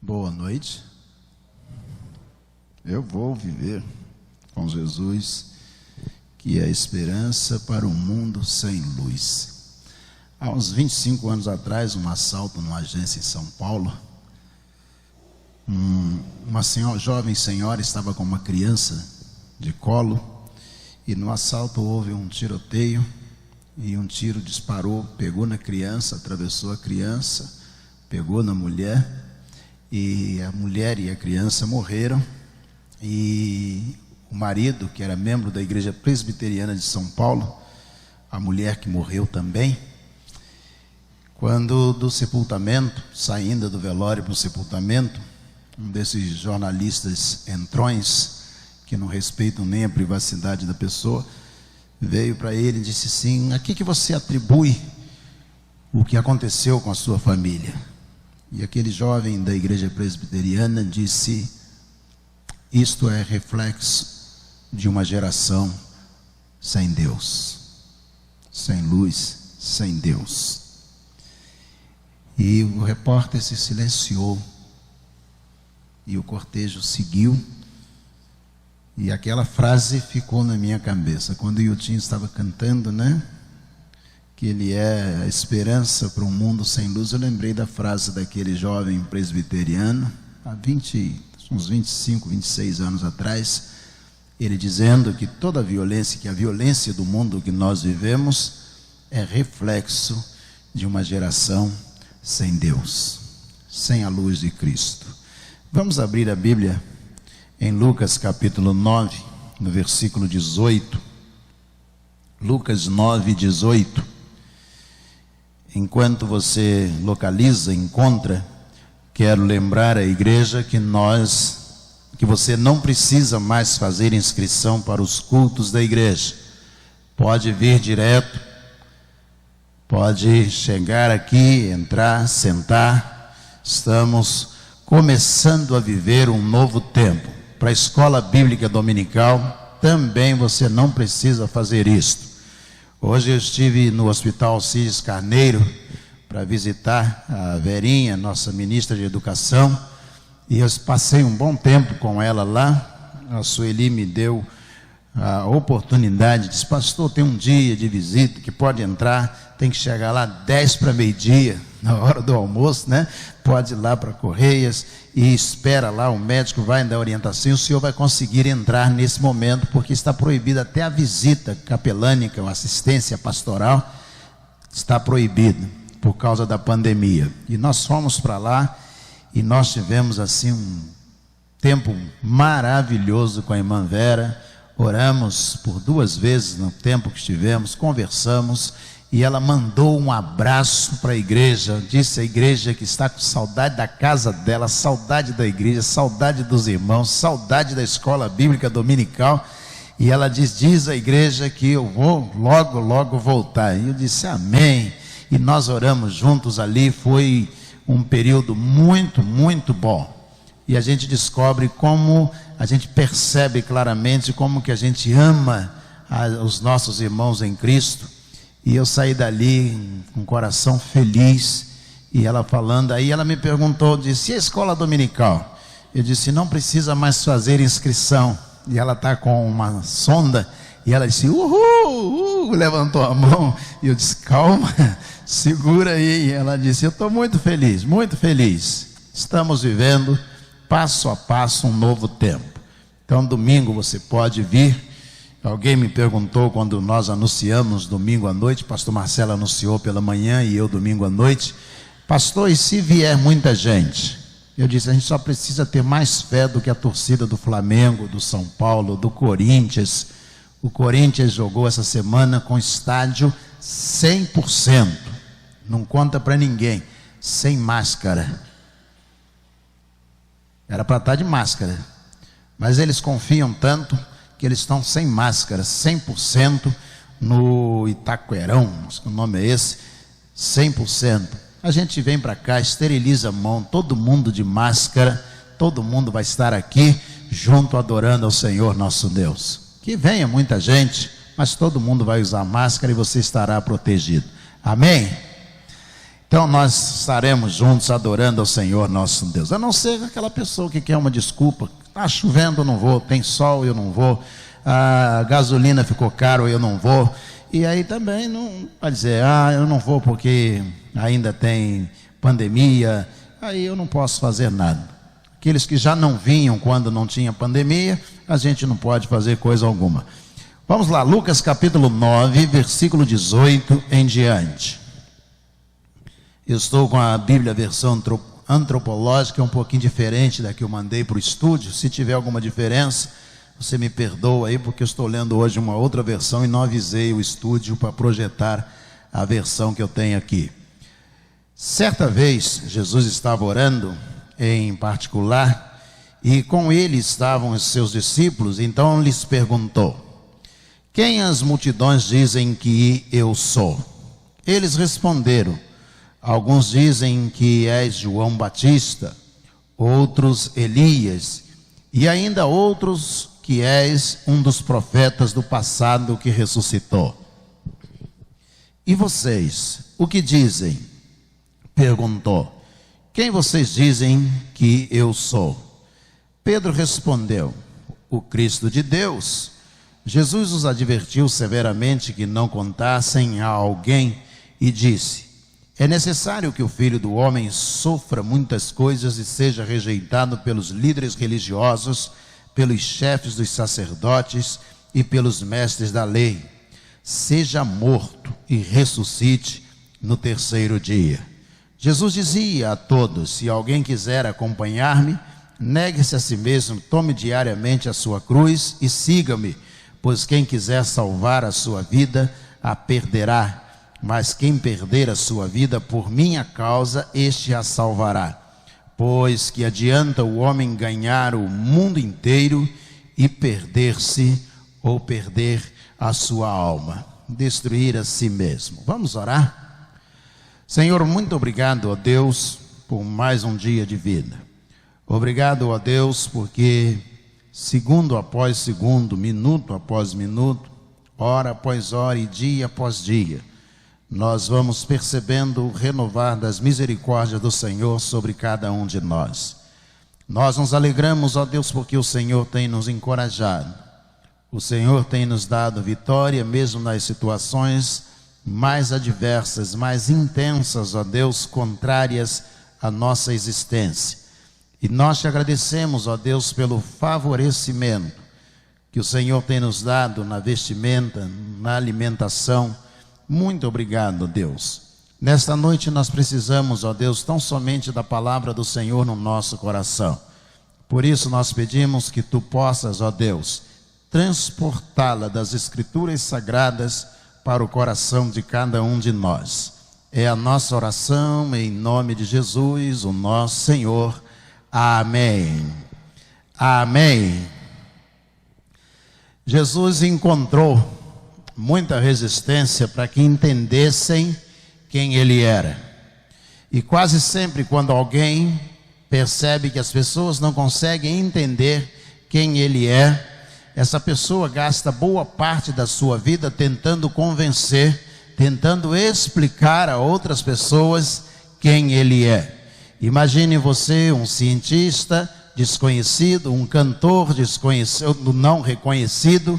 Boa noite. Eu vou viver com Jesus, que é a esperança para um mundo sem luz. Há uns 25 anos atrás, um assalto numa agência em São Paulo. Uma jovem senhora estava com uma criança de colo, e no assalto houve um tiroteio, e um tiro disparou, pegou na criança, atravessou a criança, pegou na mulher, e a mulher e a criança morreram. E o marido, que era membro da Igreja Presbiteriana de São Paulo, a mulher que morreu também, quando do sepultamento, saindo do velório para o sepultamento, um desses jornalistas entrões, que não respeitam nem a privacidade da pessoa, veio para ele e disse assim: a que você atribui o que aconteceu com a sua família? E aquele jovem da Igreja Presbiteriana disse: isto é reflexo de uma geração sem Deus, sem luz, sem Deus. E o repórter se silenciou, e o cortejo seguiu, e aquela frase ficou na minha cabeça. Quando o Yutinho estava cantando, que ele é a esperança para um mundo sem luz, eu lembrei da frase daquele jovem presbiteriano, há uns 25, 26 anos atrás, ele dizendo que toda a violência, que a violência do mundo que nós vivemos é reflexo de uma geração sem Deus, sem a luz de Cristo. Vamos abrir a Bíblia em Lucas capítulo 9, no versículo 18. Lucas 9, 18. Enquanto você localiza, encontra, quero lembrar a igreja que você não precisa mais fazer inscrição para os cultos da igreja. Pode vir direto, pode chegar aqui, entrar, sentar. Estamos começando a viver um novo tempo. Para a escola bíblica dominical, também você não precisa fazer isto. Hoje eu estive no Hospital Alcides Carneiro para visitar a Verinha, nossa ministra de Educação, e eu passei um bom tempo com ela lá. A Sueli me deu a oportunidade, disse: pastor, tem um dia de visita que pode entrar, tem que chegar lá 10 para meio-dia, na hora do almoço, pode ir lá para Correias e espera lá, o médico vai dar orientação, e o senhor vai conseguir entrar nesse momento, porque está proibida até a visita capelânica, a assistência pastoral, está proibida por causa da pandemia. E nós fomos para lá, e nós tivemos assim um tempo maravilhoso com a irmã Vera. Oramos por 2 vezes no tempo que estivemos, conversamos, e ela mandou um abraço para a igreja. Disse a igreja que está com saudade da casa dela, saudade da igreja, saudade dos irmãos, saudade da escola bíblica dominical. E ela diz a igreja que eu vou logo, logo voltar. E eu disse amém. E nós oramos juntos ali. Foi um período muito, muito bom. E a gente descobre como, a gente percebe claramente como que a gente ama os nossos irmãos em Cristo. E eu saí dali com o coração feliz. E ela falando, aí ela me perguntou, disse: e a escola dominical? Eu disse: não precisa mais fazer inscrição. E ela está com uma sonda, e ela disse: uhul, levantou a mão. E eu disse: calma, segura aí. E ela disse: eu estou muito feliz, muito feliz. Estamos vivendo passo a passo um novo tempo. Então domingo você pode vir. Alguém me perguntou quando nós anunciamos domingo à noite, pastor Marcelo anunciou pela manhã e eu domingo à noite: pastor, e se vier muita gente? Eu disse: a gente só precisa ter mais fé do que a torcida do Flamengo, do São Paulo, do Corinthians. O Corinthians jogou essa semana com estádio 100%, não conta para ninguém, sem máscara. Era para estar de máscara, mas eles confiam tanto que eles estão sem máscara, 100% no Itaquerão, acho que o nome é esse, 100%. A gente vem para cá, esteriliza a mão, todo mundo de máscara, todo mundo vai estar aqui junto adorando ao Senhor nosso Deus. Que venha muita gente, mas todo mundo vai usar máscara e você estará protegido. Amém? Então nós estaremos juntos adorando ao Senhor nosso Deus. A não ser aquela pessoa que quer uma desculpa. Está chovendo, eu não vou. Tem sol, eu não vou. A gasolina ficou caro, eu não vou. E aí também não vai dizer, eu não vou porque ainda tem pandemia. Aí eu não posso fazer nada. Aqueles que já não vinham quando não tinha pandemia, a gente não pode fazer coisa alguma. Vamos lá, Lucas capítulo 9, versículo 18 em diante. Eu estou com a Bíblia versão antropológica, um pouquinho diferente da que eu mandei para o estúdio. Se tiver alguma diferença, você me perdoa aí, porque eu estou lendo hoje uma outra versão e não avisei o estúdio para projetar a versão que eu tenho aqui. Certa vez, Jesus estava orando em particular, e com ele estavam os seus discípulos. Então lhes perguntou: quem as multidões dizem que eu sou? Eles responderam: alguns dizem que és João Batista, outros Elias, e ainda outros que és um dos profetas do passado que ressuscitou. E vocês, o que dizem? Perguntou. Quem vocês dizem que eu sou? Pedro respondeu: o Cristo de Deus. Jesus os advertiu severamente que não contassem a alguém e disse: é necessário que o Filho do Homem sofra muitas coisas e seja rejeitado pelos líderes religiosos, pelos chefes dos sacerdotes e pelos mestres da lei. Seja morto e ressuscite no terceiro dia. Jesus dizia a todos: se alguém quiser acompanhar-me, negue-se a si mesmo, tome diariamente a sua cruz e siga-me, pois quem quiser salvar a sua vida, a perderá. Mas quem perder a sua vida por minha causa, este a salvará. Pois que adianta o homem ganhar o mundo inteiro e perder-se ou perder a sua alma, destruir a si mesmo. Vamos orar? Senhor, muito obrigado, ó Deus, por mais um dia de vida. Obrigado, ó Deus, porque segundo após segundo, minuto após minuto, hora após hora e dia após dia, nós vamos percebendo o renovar das misericórdias do Senhor sobre cada um de nós. Nós nos alegramos, ó Deus, porque o Senhor tem nos encorajado. O Senhor tem nos dado vitória, mesmo nas situações mais adversas, mais intensas, ó Deus, contrárias à nossa existência. E nós te agradecemos, ó Deus, pelo favorecimento que o Senhor tem nos dado na vestimenta, na alimentação. Muito obrigado, Deus. Nesta noite nós precisamos, ó Deus, tão somente da palavra do Senhor no nosso coração. Por isso nós pedimos que tu possas, ó Deus, transportá-la das Escrituras Sagradas para o coração de cada um de nós. É a nossa oração em nome de Jesus, o nosso Senhor. Amém. Amém. Jesus encontrou muita resistência para que entendessem quem ele era. E quase sempre quando alguém percebe que as pessoas não conseguem entender quem ele é, essa pessoa gasta boa parte da sua vida tentando convencer, tentando explicar a outras pessoas quem ele é. Imagine você, um cientista desconhecido, um cantor desconhecido, não reconhecido,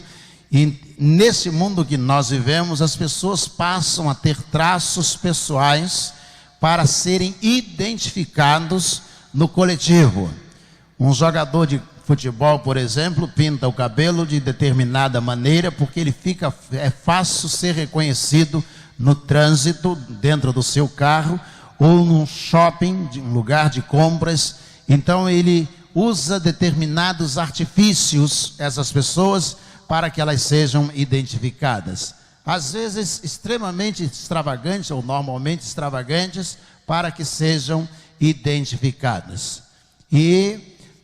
e nesse mundo que nós vivemos, as pessoas passam a ter traços pessoais para serem identificados no coletivo. Um jogador de futebol, por exemplo, pinta o cabelo de determinada maneira porque é fácil ser reconhecido no trânsito, dentro do seu carro, ou num shopping, um lugar de compras. Então ele usa determinados artifícios, essas pessoas, para que elas sejam identificadas. Às vezes extremamente extravagantes, ou normalmente extravagantes, para que sejam identificadas. E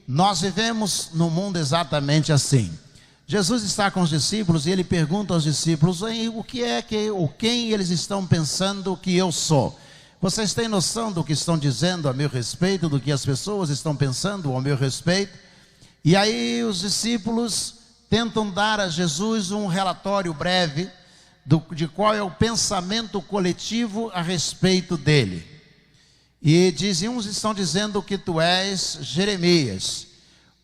nós vivemos num mundo exatamente assim. Jesus está com os discípulos e ele pergunta aos discípulos: o que é que, ou quem eles estão pensando que eu sou? Vocês têm noção do que estão dizendo a meu respeito, do que as pessoas estão pensando ao meu respeito? E aí os discípulos tentam dar a Jesus um relatório breve de qual é o pensamento coletivo a respeito dele. E dizem, uns estão dizendo que tu és Jeremias,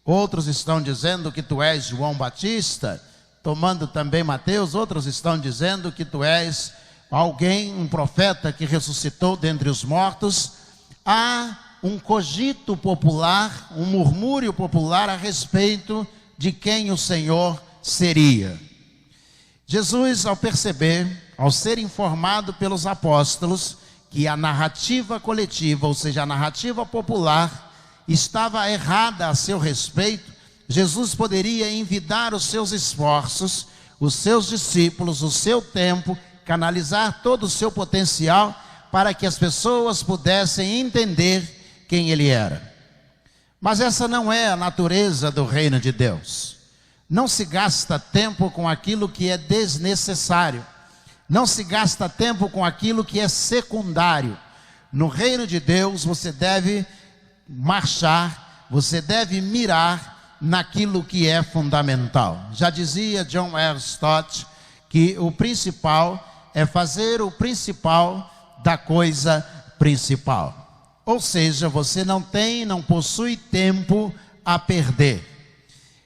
outros estão dizendo que tu és João Batista, tomando também Mateus, outros estão dizendo que tu és alguém, um profeta que ressuscitou dentre os mortos. Há um cogito popular, um murmúrio popular a respeito de quem o Senhor seria. Jesus, ao perceber, ao ser informado pelos apóstolos, que a narrativa coletiva, ou seja, a narrativa popular, estava errada a seu respeito, Jesus poderia envidar os seus esforços, os seus discípulos, o seu tempo, canalizar todo o seu potencial para que as pessoas pudessem entender quem ele era. Mas essa não é a natureza do reino de Deus. Não se gasta tempo com aquilo que é desnecessário. Não se gasta tempo com aquilo que é secundário. No reino de Deus você deve marchar, você deve mirar naquilo que é fundamental. Já dizia John R. Stott que o principal é fazer o principal da coisa principal. Ou seja, você não possui tempo a perder.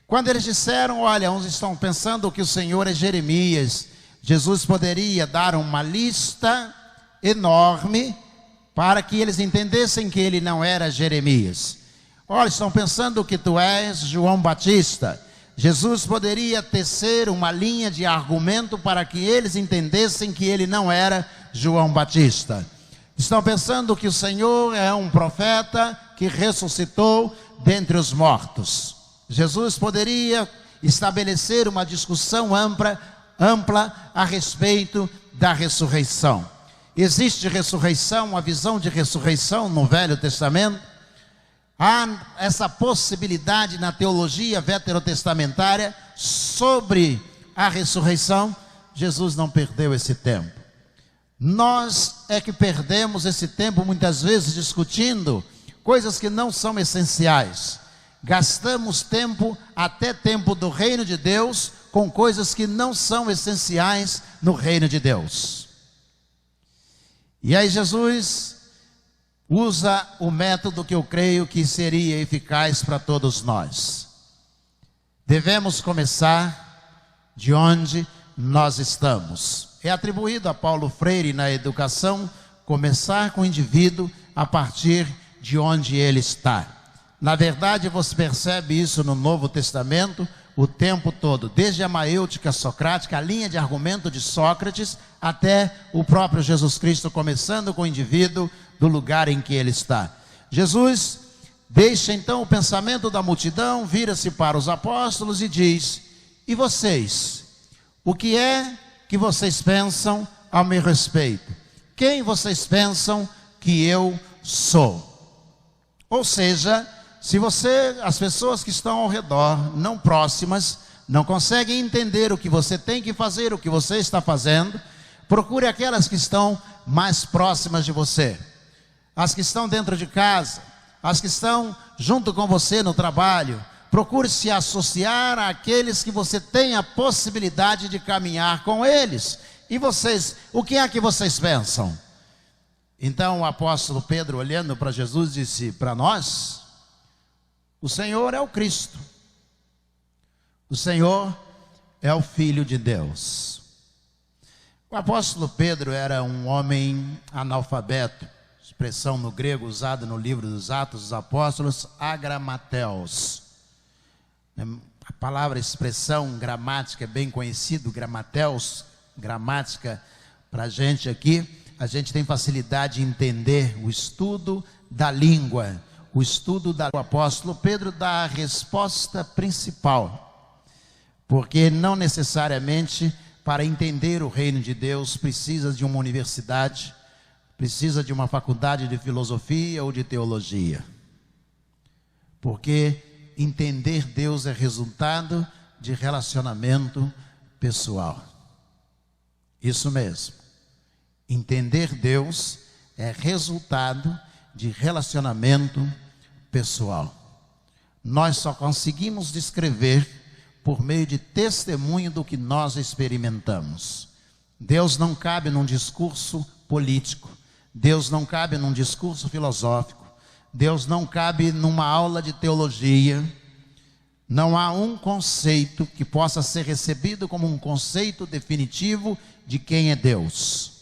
Quando eles disseram, olha, uns estão pensando que o Senhor é Jeremias, Jesus poderia dar uma lista enorme para que eles entendessem que ele não era Jeremias. Olha, estão pensando que tu és João Batista. Jesus poderia tecer uma linha de argumento para que eles entendessem que ele não era João Batista. Estão pensando que o Senhor é um profeta que ressuscitou dentre os mortos. Jesus poderia estabelecer uma discussão ampla a respeito da ressurreição. Existe ressurreição, a visão de ressurreição no Velho Testamento. Há essa possibilidade na teologia veterotestamentária sobre a ressurreição. Jesus não perdeu esse tempo. Nós é que perdemos esse tempo muitas vezes discutindo coisas que não são essenciais. Gastamos tempo, até tempo do reino de Deus, com coisas que não são essenciais no reino de Deus. E aí Jesus usa o método que eu creio que seria eficaz para todos nós. Devemos começar de onde nós estamos. É atribuído a Paulo Freire na educação começar com o indivíduo a partir de onde ele está. Na verdade, você percebe isso no Novo Testamento o tempo todo, desde a maêutica socrática, a linha de argumento de Sócrates, até o próprio Jesus Cristo, começando com o indivíduo do lugar em que ele está. Jesus deixa então o pensamento da multidão, vira-se para os apóstolos e diz: e vocês? O que é que vocês pensam ao meu respeito? Quem vocês pensam que eu sou? Ou seja, se as pessoas que estão ao redor, não próximas, não conseguem entender o que você tem que fazer, o que você está fazendo, procure aquelas que estão mais próximas de você. As que estão dentro de casa, as que estão junto com você no trabalho. Procure se associar àqueles que você tem a possibilidade de caminhar com eles. E vocês, o que é que vocês pensam? Então o apóstolo Pedro, olhando para Jesus, disse para nós: o Senhor é o Cristo. O Senhor é o Filho de Deus. O apóstolo Pedro era um homem analfabeto. Expressão no grego usada no livro dos Atos dos Apóstolos, agramateos. A palavra expressão gramática é bem conhecido, gramateos, gramática para a gente aqui. A gente tem facilidade de entender o estudo da língua. O estudo do apóstolo Pedro dá a resposta principal, porque não necessariamente para entender o reino de Deus precisa de uma universidade, precisa de uma faculdade de filosofia ou de teologia, porque entender Deus é resultado de relacionamento pessoal. Isso mesmo, entender Deus é resultado de relacionamento pessoal. Nós só conseguimos descrever por meio de testemunho do que nós experimentamos. Deus não cabe num discurso político. Deus não cabe num discurso filosófico. Deus não cabe numa aula de teologia. Não há um conceito que possa ser recebido como um conceito definitivo de quem é Deus.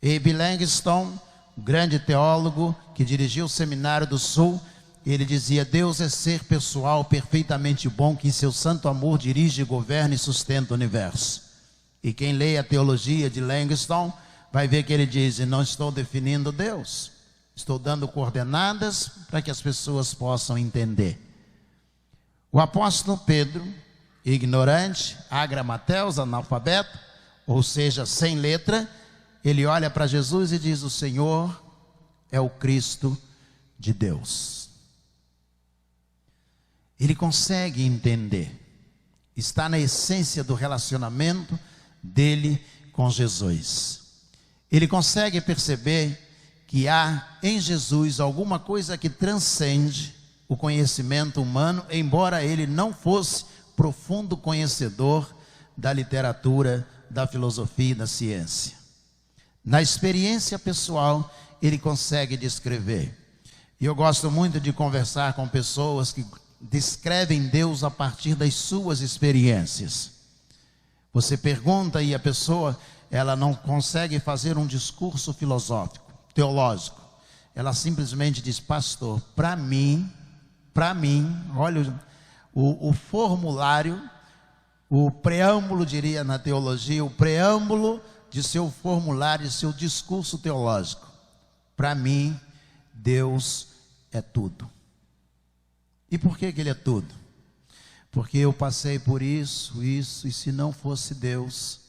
Abe Langston, o grande teólogo que dirigiu o Seminário do Sul, ele dizia: Deus é ser pessoal perfeitamente bom, que em seu santo amor dirige, governa e sustenta o universo. E quem lê a teologia de Langston vai ver que ele diz: não estou definindo Deus, estou dando coordenadas para que as pessoas possam entender. O apóstolo Pedro, ignorante, agramateus, analfabeto, ou seja, sem letra, ele olha para Jesus e diz: o Senhor é o Cristo de Deus. Ele consegue entender, está na essência do relacionamento dele com Jesus. Ele consegue perceber que há em Jesus alguma coisa que transcende o conhecimento humano, embora ele não fosse profundo conhecedor da literatura, da filosofia e da ciência. Na experiência pessoal, ele consegue descrever. E eu gosto muito de conversar com pessoas que descrevem Deus a partir das suas experiências. Você pergunta e a pessoa, ela não consegue fazer um discurso filosófico, teológico. Ela simplesmente diz: pastor, para mim, olha o formulário, o preâmbulo, diria na teologia, o preâmbulo de seu formulário, de seu discurso teológico. Para mim, Deus é tudo. E por que ele é tudo? Porque eu passei por isso, e se não fosse Deus,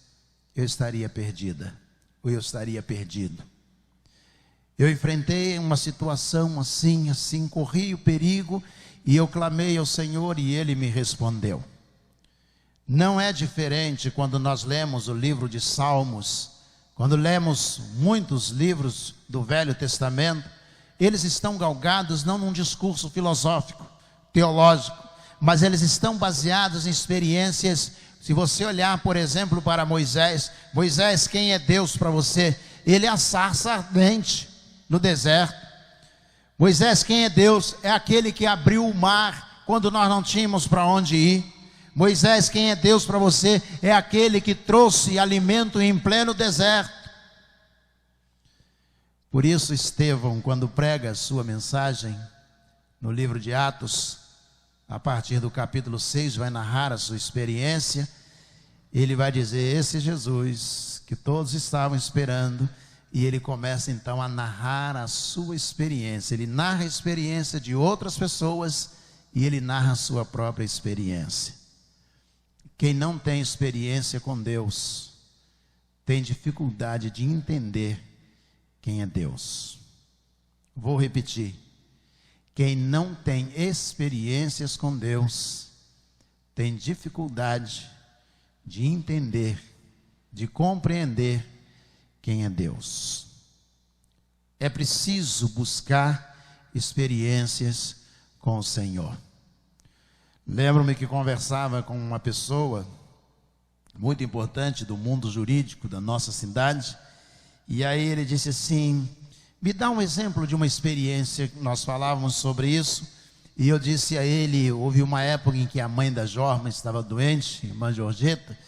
eu estaria perdida, ou eu estaria perdido. Eu enfrentei uma situação assim, corri o perigo, e eu clamei ao Senhor, e Ele me respondeu. Não é diferente quando nós lemos o livro de Salmos, quando lemos muitos livros do Velho Testamento, eles estão galgados não num discurso filosófico, teológico, mas eles estão baseados em experiências. Se você olhar, por exemplo, para Moisés, quem é Deus para você? Ele é a sarça ardente no deserto. Moisés, quem é Deus? É aquele que abriu o mar quando nós não tínhamos para onde ir. Moisés, quem é Deus para você? É aquele que trouxe alimento em pleno deserto. Por isso Estevão, quando prega a sua mensagem no livro de Atos, a partir do capítulo 6, vai narrar a sua experiência. Ele vai dizer: esse Jesus que todos estavam esperando. E ele começa então a narrar a sua experiência. Ele narra a experiência de outras pessoas e ele narra a sua própria experiência. Quem não tem experiência com Deus tem dificuldade de entender quem é Deus. Vou repetir: quem não tem experiências com Deus tem dificuldade de entender, de compreender quem é Deus. É preciso buscar experiências com o Senhor. Lembro-me que conversava com uma pessoa muito importante do mundo jurídico da nossa cidade, e aí ele disse assim: me dá um exemplo de uma experiência. Nós falávamos sobre isso, e eu disse a ele: houve uma época em que a mãe da Jorma estava doente, irmã Georgeta,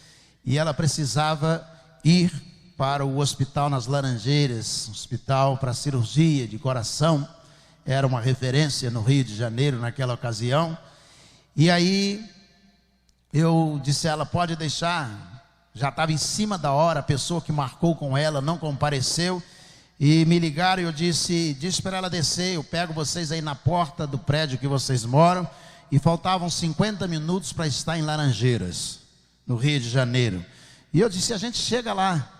e ela precisava ir para o hospital nas Laranjeiras, hospital para cirurgia de coração, era uma referência no Rio de Janeiro naquela ocasião. E aí eu disse a ela: pode deixar, já estava em cima da hora, a pessoa que marcou com ela não compareceu, e me ligaram e eu disse para ela descer, eu pego vocês aí na porta do prédio que vocês moram, e faltavam 50 minutos para estar em Laranjeiras, no Rio de Janeiro, e eu disse: a gente chega lá.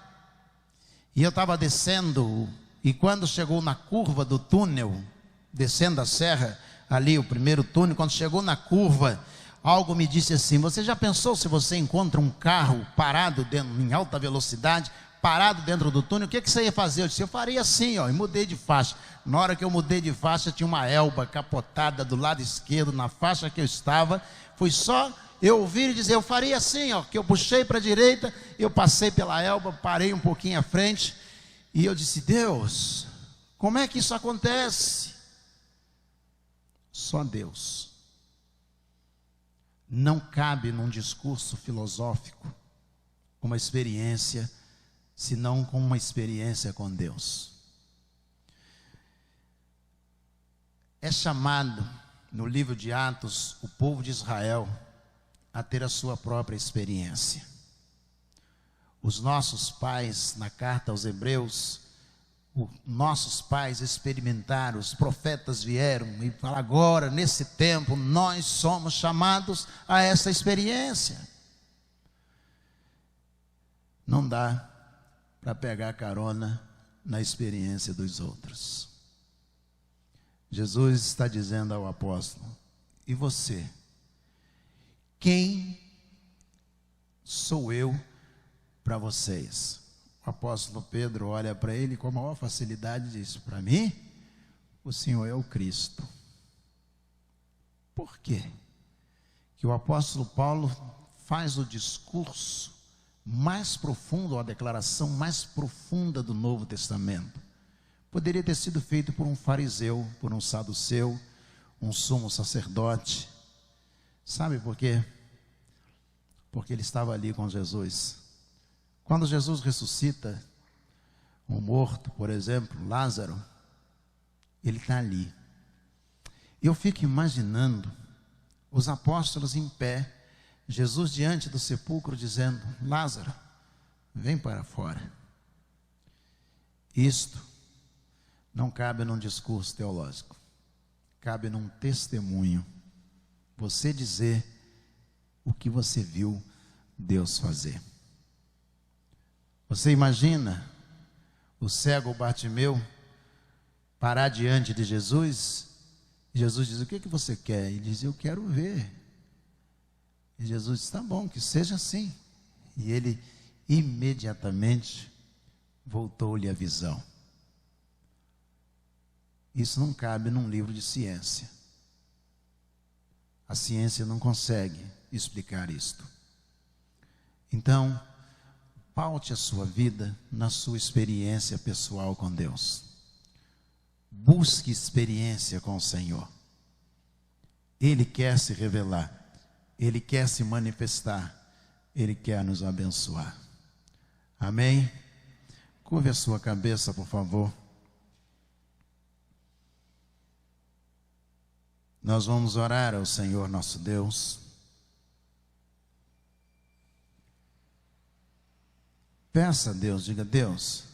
E eu estava descendo, e quando chegou na curva do túnel, descendo a serra, ali o primeiro túnel, quando chegou na curva, algo me disse assim: você já pensou se você encontra um carro parado em alta velocidade, parado dentro do túnel, o que você ia fazer? Eu disse: eu faria assim, e mudei de faixa. Na hora que eu mudei de faixa, tinha uma Elba capotada do lado esquerdo, na faixa que eu estava. Foi só eu ouvir e dizer: eu faria assim, que eu puxei para a direita, eu passei pela Elba, parei um pouquinho à frente, E eu disse: Deus, como é que isso acontece? Só Deus. Não cabe num discurso filosófico uma experiência, senão com uma experiência com Deus. É chamado no livro de Atos o povo de Israel a ter a sua própria experiência. Os nossos pais, na carta aos Hebreus, nossos pais experimentaram, os profetas vieram e falaram: agora, nesse tempo, nós somos chamados a essa experiência. Não dá para pegar carona na experiência dos outros. Jesus está dizendo ao apóstolo: e você? Quem sou eu para vocês? O apóstolo Pedro olha para ele com a maior facilidade e diz: para mim, o Senhor é o Cristo. Por quê? Que o apóstolo Paulo faz o discurso mais profundo, a declaração mais profunda do Novo Testamento. Poderia ter sido feito por um fariseu, por um saduceu, um sumo sacerdote. Sabe por quê? Porque ele estava ali com Jesus. Quando Jesus ressuscita um morto, por exemplo, Lázaro, ele está ali. Eu fico imaginando os apóstolos em pé, Jesus diante do sepulcro dizendo: Lázaro, vem para fora. Isto não cabe num discurso teológico, cabe num testemunho. Você dizer o que você viu Deus fazer. Você imagina o cego Bartimeu parar diante de Jesus? Jesus diz: o que você quer? Ele diz: eu quero ver. E Jesus diz: tá bom, que seja assim. E ele imediatamente voltou-lhe a visão. Isso não cabe num livro de ciência. A ciência não consegue explicar isto. Então, paute a sua vida na sua experiência pessoal com Deus. Busque experiência com o Senhor. Ele quer se revelar, Ele quer se manifestar, Ele quer nos abençoar. Amém? Curve a sua cabeça, por favor. Nós vamos orar ao Senhor nosso Deus. Peça a Deus, diga: Deus,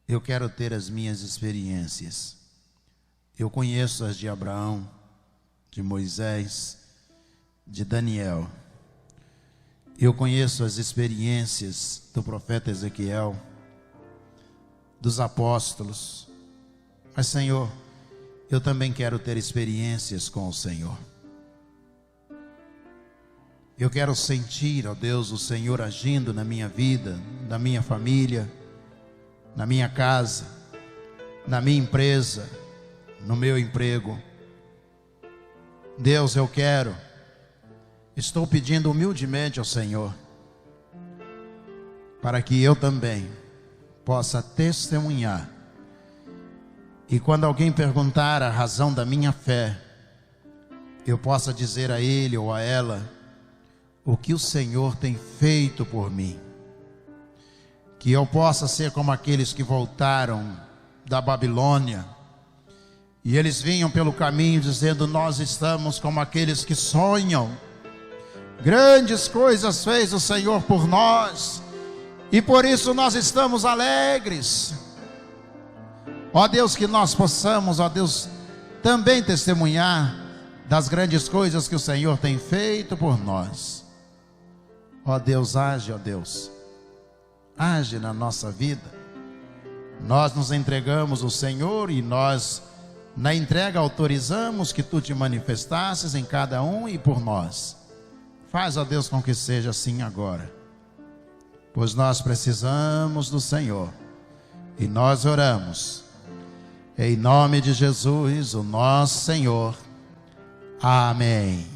eu quero ter as minhas experiências. Eu conheço as de Abraão, de Moisés, de Daniel. Eu conheço as experiências do profeta Ezequiel, dos apóstolos. Mas, Senhor, eu também quero ter experiências com o Senhor. Eu quero sentir, ó Deus, o Senhor agindo na minha vida, na minha família, na minha casa, na minha empresa, no meu emprego. Deus, eu quero, estou pedindo humildemente ao Senhor, para que eu também possa testemunhar. E quando alguém perguntar a razão da minha fé, eu possa dizer a ele ou a ela o que o Senhor tem feito por mim. Que eu possa ser como aqueles que voltaram da Babilônia, e eles vinham pelo caminho dizendo: nós estamos como aqueles que sonham. Grandes coisas fez o Senhor por nós, e por isso nós estamos alegres. Ó Deus, que nós possamos, ó Deus, também testemunhar das grandes coisas que o Senhor tem feito por nós. Ó Deus, age, ó Deus, age na nossa vida. Nós nos entregamos ao Senhor e nós, na entrega, autorizamos que Tu te manifestasses em cada um e por nós. Faz, ó Deus, com que seja assim agora, pois nós precisamos do Senhor. E nós oramos em nome de Jesus, o nosso Senhor. Amém.